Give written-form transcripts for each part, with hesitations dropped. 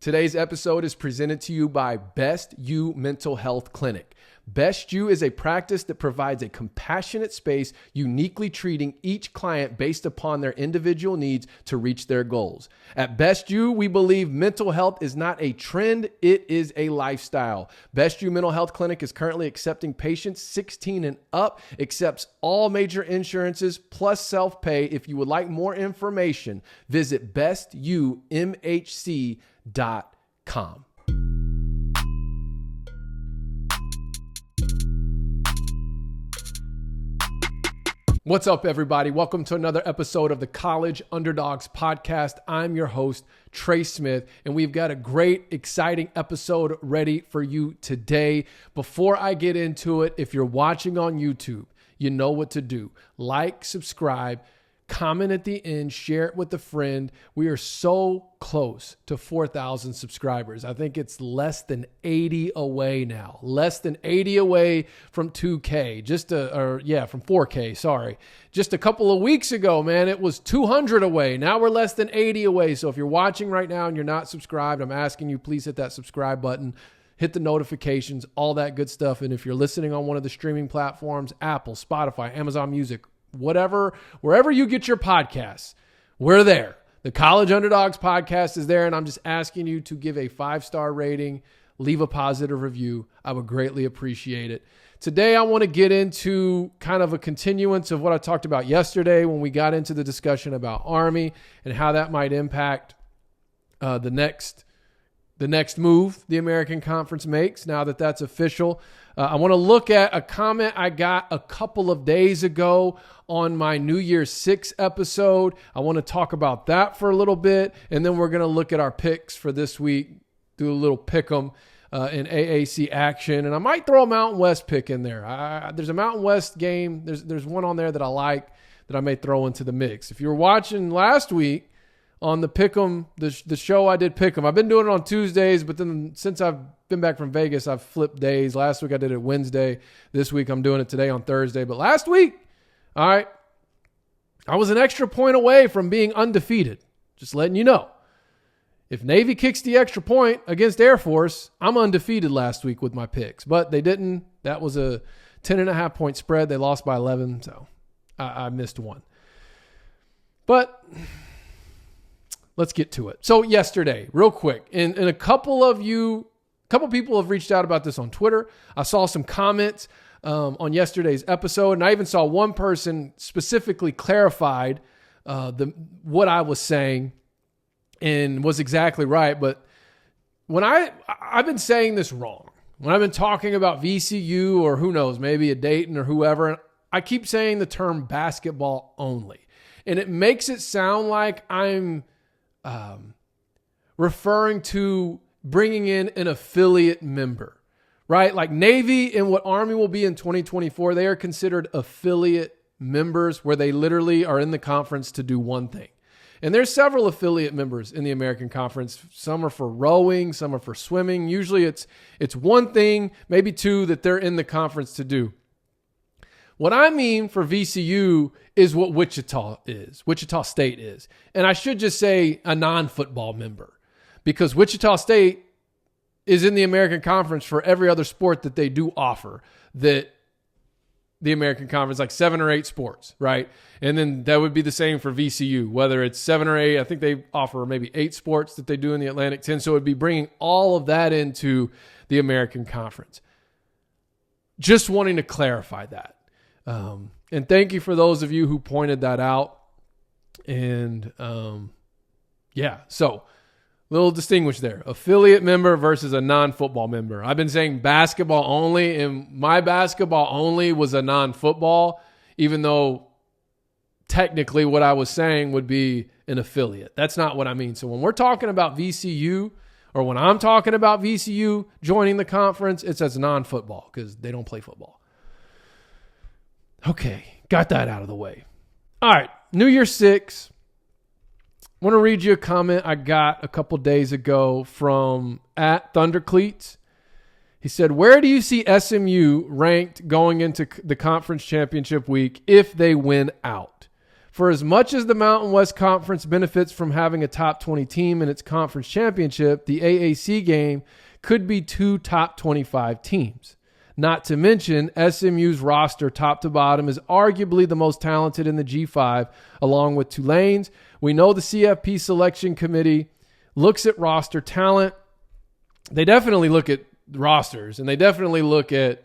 Today's episode is presented to you by Best U Mental Health Clinic. Best U is a practice that provides a compassionate space, uniquely treating each client based upon their individual needs to reach their goals. At Best U, we believe mental health is not a trend, it is a lifestyle. Best U Mental Health Clinic is currently accepting patients 16 and up, accepts all major insurances plus self-pay. If you would like more information, visit bestumhc.com. What's up, everybody? Welcome to another episode of the College Underdogs Podcast. I'm your host, Trey Smith, and we've got a great, exciting episode ready for you today. Before I get into it, if you're watching on YouTube, you know what to do. Like, subscribe, comment at the end, share it with a friend. We are so close to 4,000 subscribers. I think it's less than 80 away now. Less than 80 away from 2K. From 4K, sorry. Just a couple of weeks ago, man, it was 200 away. Now we're less than 80 away. So if you're watching right now and you're not subscribed, I'm asking you, please hit that subscribe button. Hit the notifications, all that good stuff. And if you're listening on one of the streaming platforms, Apple, Spotify, Amazon Music, whatever, wherever you get your podcasts, we're there. The College Underdogs Podcast is there, and I'm just asking you to give a 5-star rating, leave a positive review. I would greatly appreciate it. Today, I want to get into kind of a continuance of what I talked about yesterday when we got into the discussion about Army and how that might impact the next move the American Conference makes now that that's official. I want to look at a comment I got a couple of days ago on my New Year's 6 episode. I want to talk about that for a little bit, and then we're going to look at our picks for this week, do a little pick 'em in AAC action, and I might throw a Mountain West pick in there. There's a Mountain West game. There's one on there that I like that I may throw into the mix. If you were watching last week, on the Pick'em, the show I did Pick'em. I've been doing it on Tuesdays, but then since I've been back from Vegas, I've flipped days. Last week I did it Wednesday. This week I'm doing it today on Thursday. But last week, all right, I was an extra point away from being undefeated. Just letting you know. If Navy kicks the extra point against Air Force, I'm undefeated last week with my picks. But they didn't. That was a 10.5 point spread. They lost by 11, so I missed one. But let's get to it. So yesterday, real quick, and a couple people have reached out about this on Twitter. I saw some comments on yesterday's episode, and I even saw one person specifically clarified what I was saying and was exactly right. But when I've been saying this wrong. When I've been talking about VCU or who knows, maybe a Dayton or whoever, I keep saying the term basketball only. And it makes it sound like I'm referring to bringing in an affiliate member, right? Like Navy and what Army will be in 2024, they are considered affiliate members where they literally are in the conference to do one thing. And there's several affiliate members in the American Conference. Some are for rowing, some are for swimming. Usually it's one thing, maybe two that they're in the conference to do. What I mean for VCU is what Wichita State is. And I should just say a non-football member, because Wichita State is in the American Conference for every other sport that they do offer, that the American Conference, like 7 or 8 sports, right? And then that would be the same for VCU, whether it's 7 or 8. I think they offer maybe 8 sports that they do in the Atlantic 10. So it would be bringing all of that into the American Conference. Just wanting to clarify that. And thank you for those of you who pointed that out. And so little distinguish there. Affiliate member versus a non-football member. I've been saying basketball only, and my basketball only was a non-football, even though technically what I was saying would be an affiliate. That's not what I mean. So when we're talking about VCU, or when I'm talking about VCU joining the conference, it's as non-football because they don't play football. Okay, got that out of the way. All right, New Year's 6. I want to read you a comment I got a couple days ago from @ThunderCleats. He said, where do you see SMU ranked going into the conference championship week if they win out? For as much as the Mountain West Conference benefits from having a top 20 team in its conference championship, the AAC game could be 2 top 25 teams. Not to mention, SMU's roster top to bottom is arguably the most talented in the G5, along with Tulane's. We know the CFP selection committee looks at roster talent. They definitely look at rosters, and they definitely look at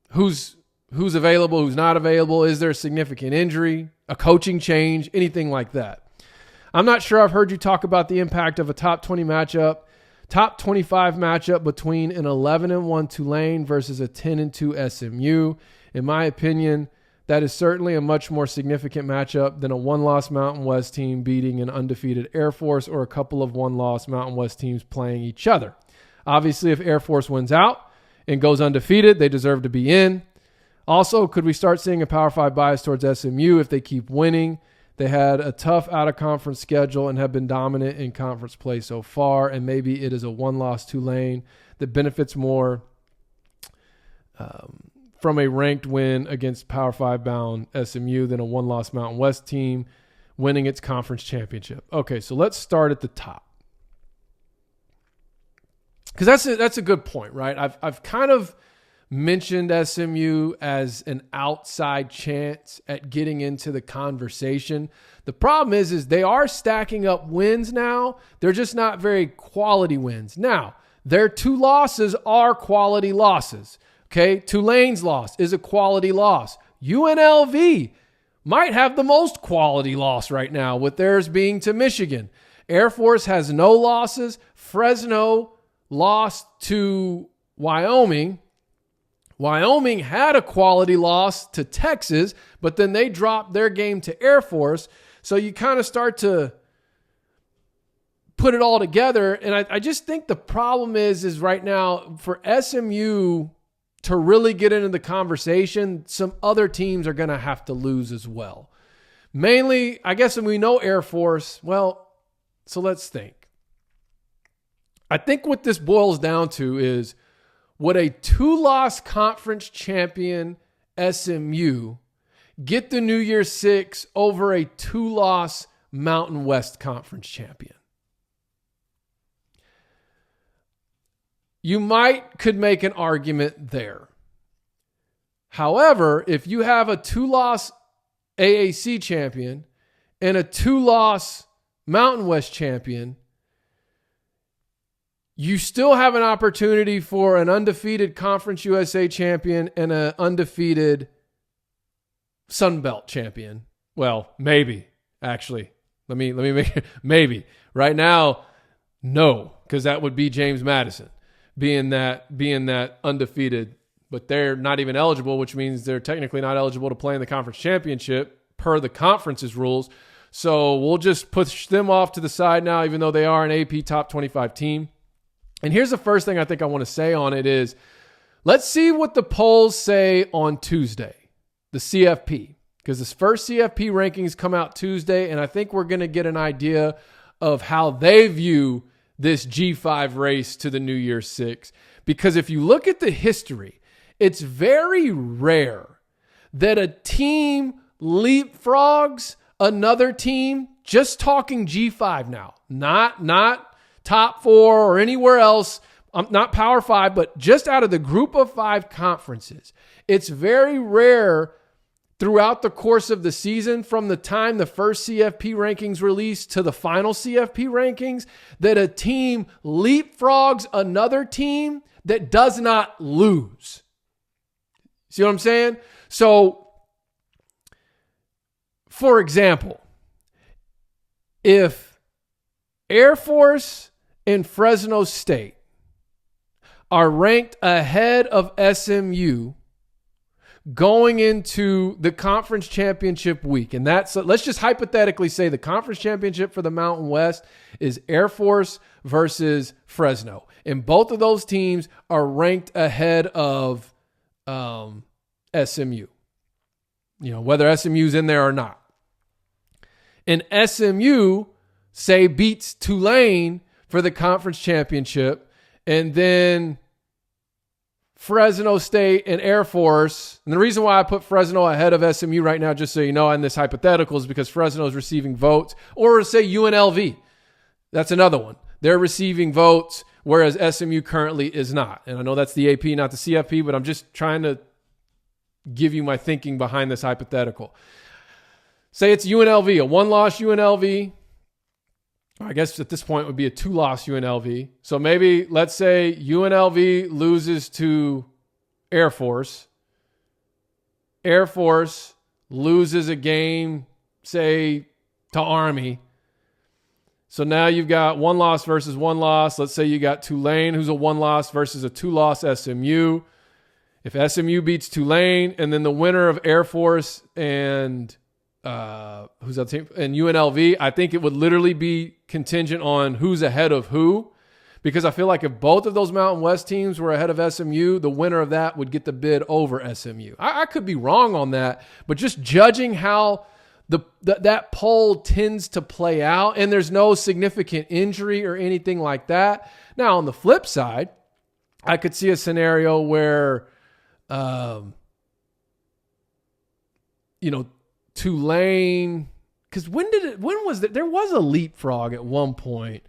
who's available, who's not available. Is there a significant injury, a coaching change, anything like that? I'm not sure I've heard you talk about the impact of a top 20 matchup, top 25 matchup between an 11-1 Tulane versus a 10-2 SMU. In my opinion, that is certainly a much more significant matchup than a one-loss Mountain West team beating an undefeated Air Force or a couple of one-loss Mountain West teams playing each other. Obviously, if Air Force wins out and goes undefeated, they deserve to be in. Also, could we start seeing a Power 5 bias towards SMU if they keep winning? They had a tough out-of-conference schedule and have been dominant in conference play so far, and maybe it is a one-loss Tulane that benefits more from a ranked win against Power 5 bound SMU than a one-loss Mountain West team winning its conference championship. Okay, so let's start at the top. Because that's a good point, right? I've kind of mentioned SMU as an outside chance at getting into the conversation. The problem is they are stacking up wins now. They're just not very quality wins. Now, their 2 losses are quality losses. Okay, Tulane's loss is a quality loss. UNLV might have the most quality loss right now, with theirs being to Michigan. Air Force has no losses. Fresno lost to Wyoming. Wyoming had a quality loss to Texas, but then they dropped their game to Air Force. So you kind of start to put it all together. And I just think the problem is right now for SMU to really get into the conversation, some other teams are going to have to lose as well. Mainly, I guess when we know Air Force, well, so let's think. I think what this boils down to is, would a 2-loss conference champion SMU get the New Year's Six over a 2-loss Mountain West Conference champion? You could make an argument there. However, if you have a 2-loss AAC champion and a 2-loss Mountain West champion, you still have an opportunity for an undefeated Conference USA champion and an undefeated Sun Belt champion. Well, maybe, actually. Let me make it maybe. Right now, no, because that would be James Madison being that undefeated, but they're not even eligible, which means they're technically not eligible to play in the conference championship per the conference's rules. So we'll just push them off to the side now, even though they are an AP top 25 team. And here's the first thing I think I want to say on it is, let's see what the polls say on Tuesday, the CFP, because this first CFP rankings come out Tuesday, and I think we're going to get an idea of how they view this G5 race to the New Year's Six. Because if you look at the history, it's very rare that a team leapfrogs another team, just talking G5 now, not top 4 or anywhere else, not Power 5, but just out of the group of 5 conferences. It's very rare throughout the course of the season, from the time the first CFP rankings released to the final CFP rankings, that a team leapfrogs another team that does not lose. See what I'm saying? So, for example, if Air Force and Fresno State are ranked ahead of SMU going into the conference championship week, and that's, let's just hypothetically say the conference championship for the Mountain West is Air Force versus Fresno, and both of those teams are ranked ahead of SMU, whether SMU's in there or not. And SMU, say, beats Tulane for the conference championship, and then Fresno State and Air Force. And the reason why I put Fresno ahead of SMU right now, just so you know, in this hypothetical, is because Fresno is receiving votes. Or say UNLV. That's another one. They're receiving votes, whereas SMU currently is not. And I know that's the AP, not the CFP, but I'm just trying to give you my thinking behind this hypothetical. Say it's UNLV, a one-loss UNLV. I guess at this point it would be a two-loss UNLV. So maybe let's say UNLV loses to Air Force. Air Force loses a game, say, to Army. So now you've got one loss versus one loss. Let's say you got Tulane, who's a one loss versus a two-loss SMU. If SMU beats Tulane, and then the winner of Air Force and who's that team? And UNLV, I think it would literally be contingent on who's ahead of who, because I feel like if both of those Mountain West teams were ahead of SMU, the winner of that would get the bid over SMU. I could be wrong on that, but just judging how that poll tends to play out, and there's no significant injury or anything like that. Now, on the flip side, I could see a scenario where, Tulane, because when was there was a leapfrog at one point.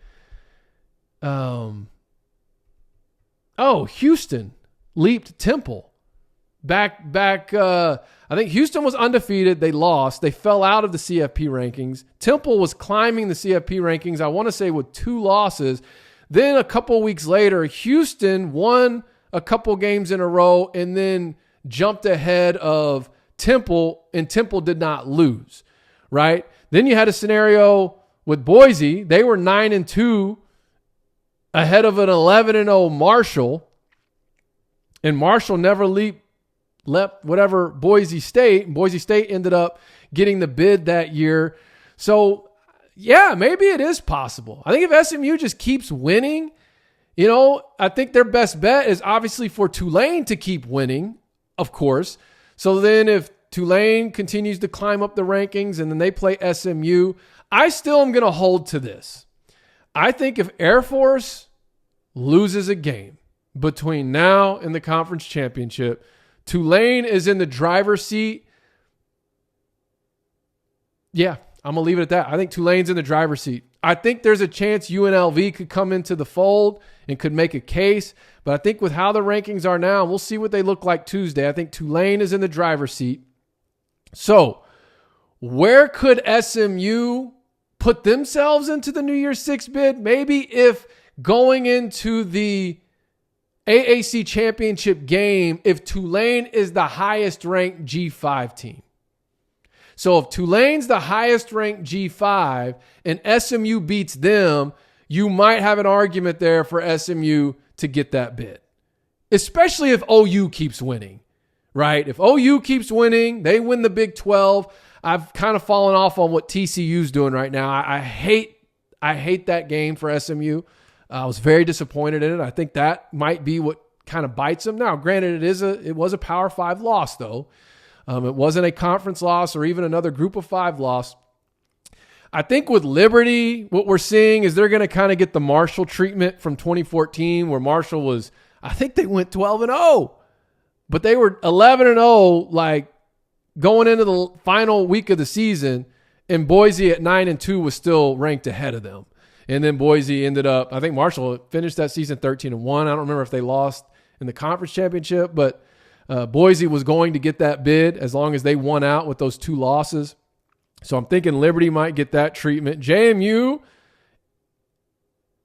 Houston leaped Temple. Back, I think Houston was undefeated. They lost. They fell out of the CFP rankings. Temple was climbing the CFP rankings, I want to say, with 2 losses. Then a couple weeks later, Houston won a couple games in a row and then jumped ahead of Temple, and Temple did not lose, right? Then you had a scenario with Boise. They were 9-2 ahead of an 11-0 Marshall, and Marshall never left Boise State. Boise State ended up getting the bid that year. So, yeah, maybe it is possible. I think if SMU just keeps winning, I think their best bet is obviously for Tulane to keep winning, of course. So then if Tulane continues to climb up the rankings and then they play SMU, I still am going to hold to this. I think if Air Force loses a game between now and the conference championship, Tulane is in the driver's seat. Yeah, I'm going to leave it at that. I think Tulane's in the driver's seat. I think there's a chance UNLV could come into the fold and could make a case. But I think with how the rankings are now, and we'll see what they look like Tuesday, I think Tulane is in the driver's seat. So where could SMU put themselves into the New Year's Six bid? Maybe if going into the AAC championship game, if Tulane is the highest ranked G5 team. So if Tulane's the highest ranked G5 and SMU beats them, you might have an argument there for SMU to get that bid. Especially if OU keeps winning, right? If OU keeps winning, they win the Big 12. I've kind of fallen off on what TCU's doing right now. I hate that game for SMU. I was very disappointed in it. I think that might be what kind of bites them. Now, granted, it was a Power 5 loss, though. It wasn't a conference loss or even another Group of 5 loss. I think with Liberty, what we're seeing is they're going to kind of get the Marshall treatment from 2014, where Marshall was, I think they went 12-0, but they were 11-0, like going into the final week of the season, and Boise at 9-2 was still ranked ahead of them. And then Boise ended up, I think Marshall finished that season 13-1. I don't remember if they lost in the conference championship, but Boise was going to get that bid as long as they won out with those 2 losses. So I'm thinking Liberty might get that treatment. JMU,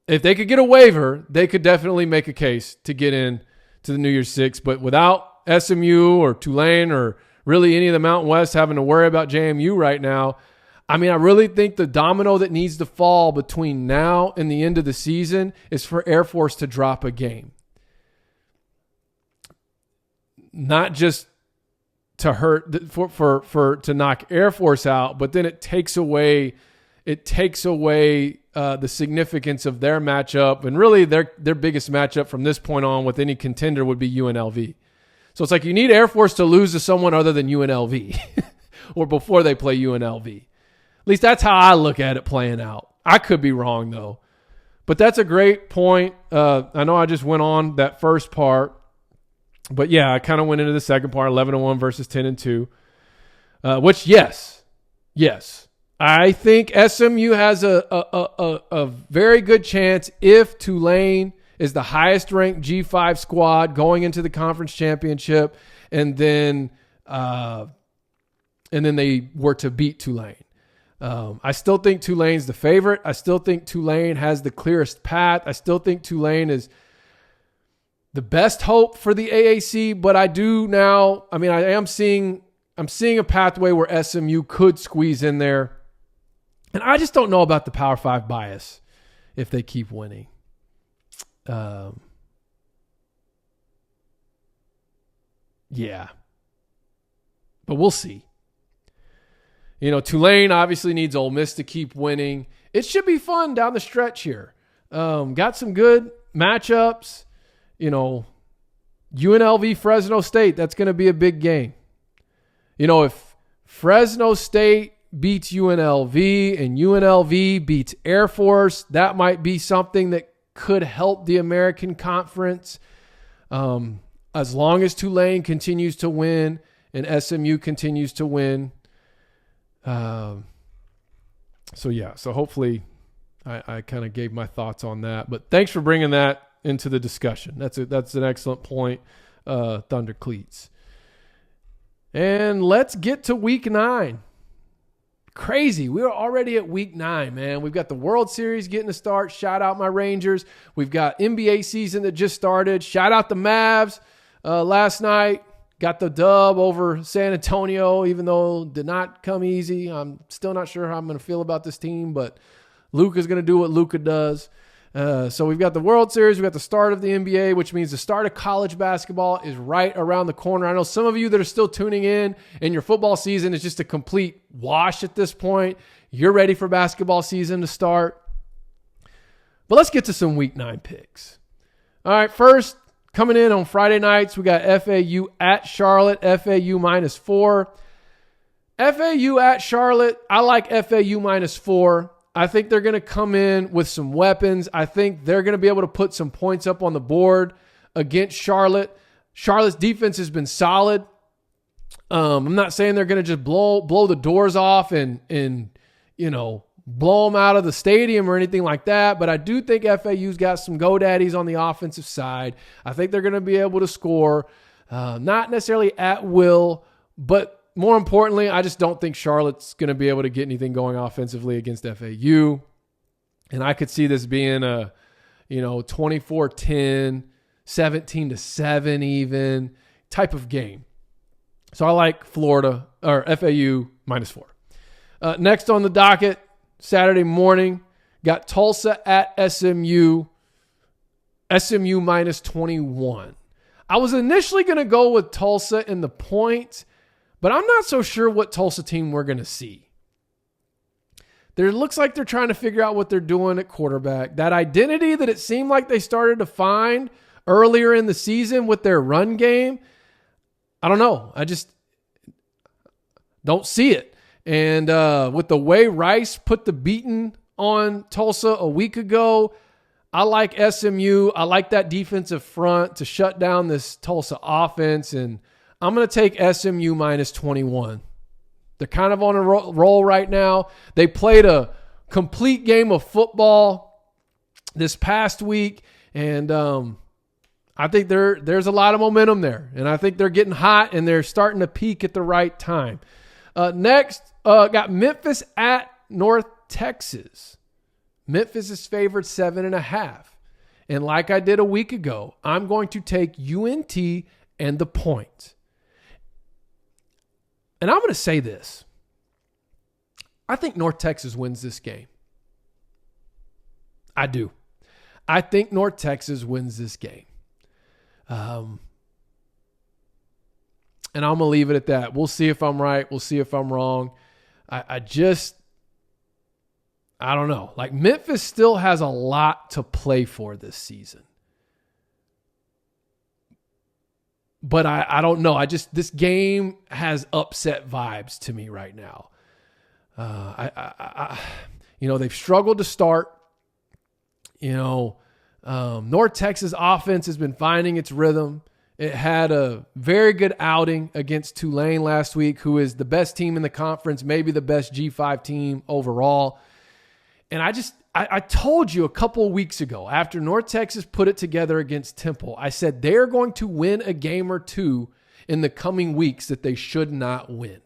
if they could get a waiver, they could definitely make a case to get in to the New Year's Six. But without SMU or Tulane or really any of the Mountain West having to worry about JMU right now, I really think the domino that needs to fall between now and the end of the season is for Air Force to drop a game. Not just to hurt to knock Air Force out, but then it takes away the significance of their matchup, and really their biggest matchup from this point on with any contender would be UNLV. So it's like you need Air Force to lose to someone other than UNLV or before they play UNLV. At least that's how I look at it playing out. I could be wrong though, but that's a great point. I know I just went on that first part. But yeah, I kind of went into the second part, 11-1 versus 10-2, which yes. I think SMU has a very good chance if Tulane is the highest ranked G5 squad going into the conference championship, and then they were to beat Tulane. I still think Tulane's the favorite. I still think Tulane has the clearest path. I still think Tulane is the best hope for the AAC, but I am seeing a pathway where SMU could squeeze in there. And I just don't know about the Power 5 bias if they keep winning. Yeah. But we'll see. Tulane obviously needs Ole Miss to keep winning. It should be fun down the stretch here. Got some good matchups. UNLV, Fresno State, that's going to be a big game. If Fresno State beats UNLV and UNLV beats Air Force, that might be something that could help the American Conference. As long as Tulane continues to win and SMU continues to win. So hopefully I kind of gave my thoughts on that. But thanks for bringing that into the discussion. That's an excellent point, Thunder Cleats. And let's get to week 9. Crazy. We're already at week 9, man. We've got the World Series getting to start. Shout out my Rangers. We've got NBA season that just started. Shout out the Mavs. Last night, got the dub over San Antonio, even though it did not come easy. I'm still not sure how I'm going to feel about this team, but Luka's going to do what Luka does. So we've got the World Series. We've got the start of the NBA, which means the start of college basketball is right around the corner. I know some of you that are still tuning in and your football season is just a complete wash at this point. You're ready for basketball season to start. But let's get to some week 9 picks. All right, first, coming in on Friday nights, we got FAU at Charlotte, FAU -4. FAU at Charlotte, I like FAU -4. I think they're going to come in with some weapons. I think they're going to be able to put some points up on the board against Charlotte. Charlotte's defense has been solid. I'm not saying they're going to just blow the doors off and blow them out of the stadium or anything like that, but I do think FAU's got some GoDaddies on the offensive side. I think they're going to be able to score, not necessarily at will, but more importantly, I just don't think Charlotte's going to be able to get anything going offensively against FAU. And I could see this being a, 24-10, 17-7 even type of game. So I like Florida or FAU -4. Next on the docket, Saturday morning, got Tulsa at SMU, SMU -21. I was initially going to go with Tulsa in the points, but I'm not so sure what Tulsa team we're going to see. There looks like they're trying to figure out what they're doing at quarterback. That identity that it seemed like they started to find earlier in the season with their run game, I don't know. I just don't see it. And with the way Rice put the beating on Tulsa a week ago, I like SMU. I like that defensive front to shut down this Tulsa offense, and I'm going to take SMU -21. They're kind of on a roll right now. They played a complete game of football this past week, and I think there's a lot of momentum there, and I think they're getting hot, and they're starting to peak at the right time. Next, got Memphis at North Texas. Memphis is favored 7.5. And like I did a week ago, I'm going to take UNT and the point. And I'm going to say this. I think North Texas wins this game. I do. I think North Texas wins this game. And I'm going to leave it at that. We'll see if I'm right. We'll see if I'm wrong. I don't know. Like, Memphis still has a lot to play for this season. But I don't know. This game has upset vibes to me right now. They've struggled to start. North Texas offense has been finding its rhythm. It had a very good outing against Tulane last week, who is the best team in the conference, maybe the best G5 team overall. And I told you a couple of weeks ago, after North Texas put it together against Temple, I said they're going to win a game or two in the coming weeks that they should not win.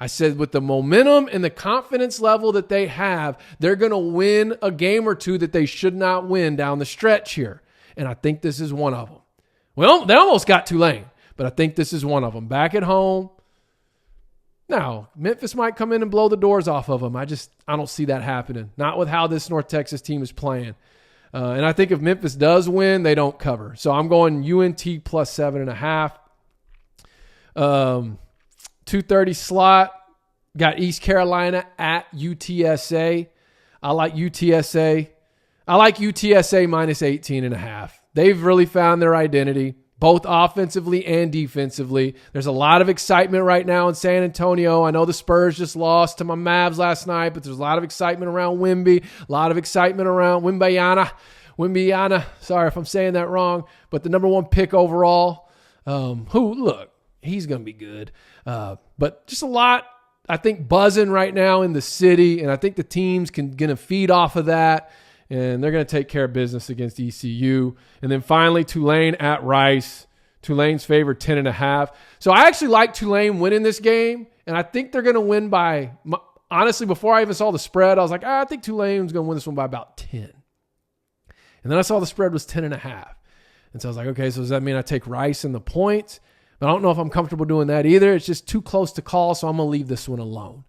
I said with the momentum and the confidence level that they have, they're going to win a game or two that they should not win down the stretch here. And I think this is one of them. Well, they almost got Tulane, but I think this is one of them. Back at home. Now, Memphis might come in and blow the doors off of them. I don't see that happening. Not with how this North Texas team is playing. And I think if Memphis does win, they don't cover. So I'm going UNT plus 7.5. 2:30 slot. Got East Carolina at UTSA. I like UTSA. I like UTSA minus 18.5. They've really found their identity, both offensively and defensively. There's a lot of excitement right now in San Antonio. I know the Spurs just lost to my Mavs last night, but there's a lot of excitement around Wemby, a lot of excitement around Wembyana. Sorry if I'm saying that wrong, but the number one pick overall, he's going to be good. But just a lot, I think, buzzing right now in the city, and I think the team's going to feed off of that. And they're going to take care of business against ECU. And then finally, Tulane at Rice. Tulane's favored 10.5. So I actually like Tulane winning this game. And I think they're going to win by, honestly, before I even saw the spread, I was like, I think Tulane's going to win this one by about 10. And then I saw the spread was 10.5. And so I was like, okay, so does that mean I take Rice in the points? But I don't know if I'm comfortable doing that either. It's just too close to call, so I'm going to leave this one alone.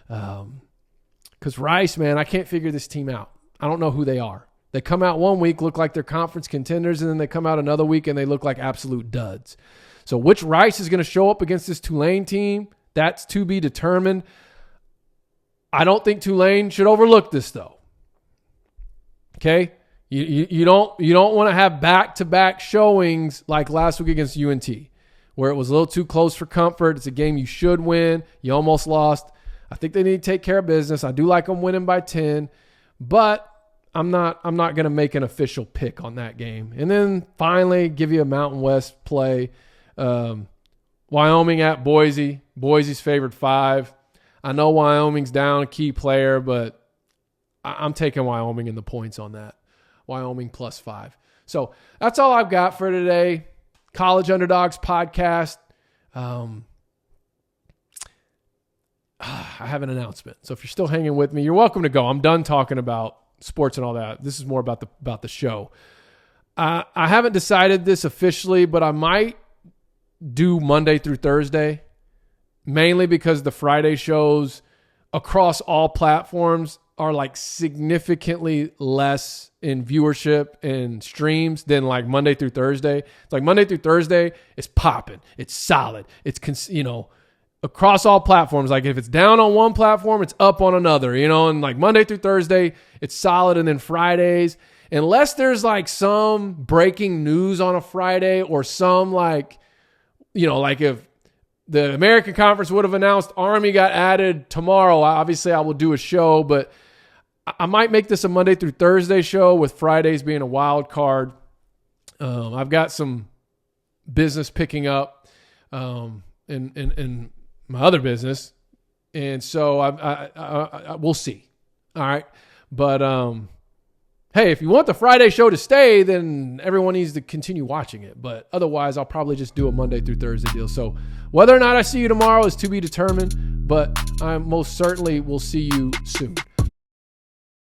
Because Rice, man, I can't figure this team out. I don't know who they are. They come out one week, look like they're conference contenders, and then they come out another week and they look like absolute duds. So which Rice is going to show up against this Tulane team? That's to be determined. I don't think Tulane should overlook this, though. Okay? You don't want to have back-to-back showings like last week against UNT, where it was a little too close for comfort. It's a game you should win. You almost lost. I think they need to take care of business. I do like them winning by 10, but I'm not going to make an official pick on that game. And then finally, give you a Mountain West play. Wyoming at Boise. Boise's favored 5. I know Wyoming's down a key player, but I'm taking Wyoming in the points on that. Wyoming plus 5. So that's all I've got for today. College Underdogs Podcast. I have an announcement. So if you're still hanging with me, you're welcome to go. I'm done talking about sports and all that. This is more about the show. I haven't decided this officially, but I might do Monday through Thursday, mainly because the Friday shows across all platforms are like significantly less in viewership and streams than like Monday through Thursday. It's like Monday through Thursday, it's popping, it's solid, it's across all platforms. Like if it's down on one platform, it's up on another, and like Monday through Thursday, it's solid. And then Fridays, unless there's like some breaking news on a Friday or some like if the American Conference would have announced Army got added tomorrow, obviously I will do a show, but I might make this a Monday through Thursday show with Fridays being a wild card. I've got some business picking up in my other business. And so I we'll see. All right. But hey, if you want the Friday show to stay, then everyone needs to continue watching it. But otherwise, I'll probably just do a Monday through Thursday deal. So whether or not I see you tomorrow is to be determined, but I most certainly will see you soon.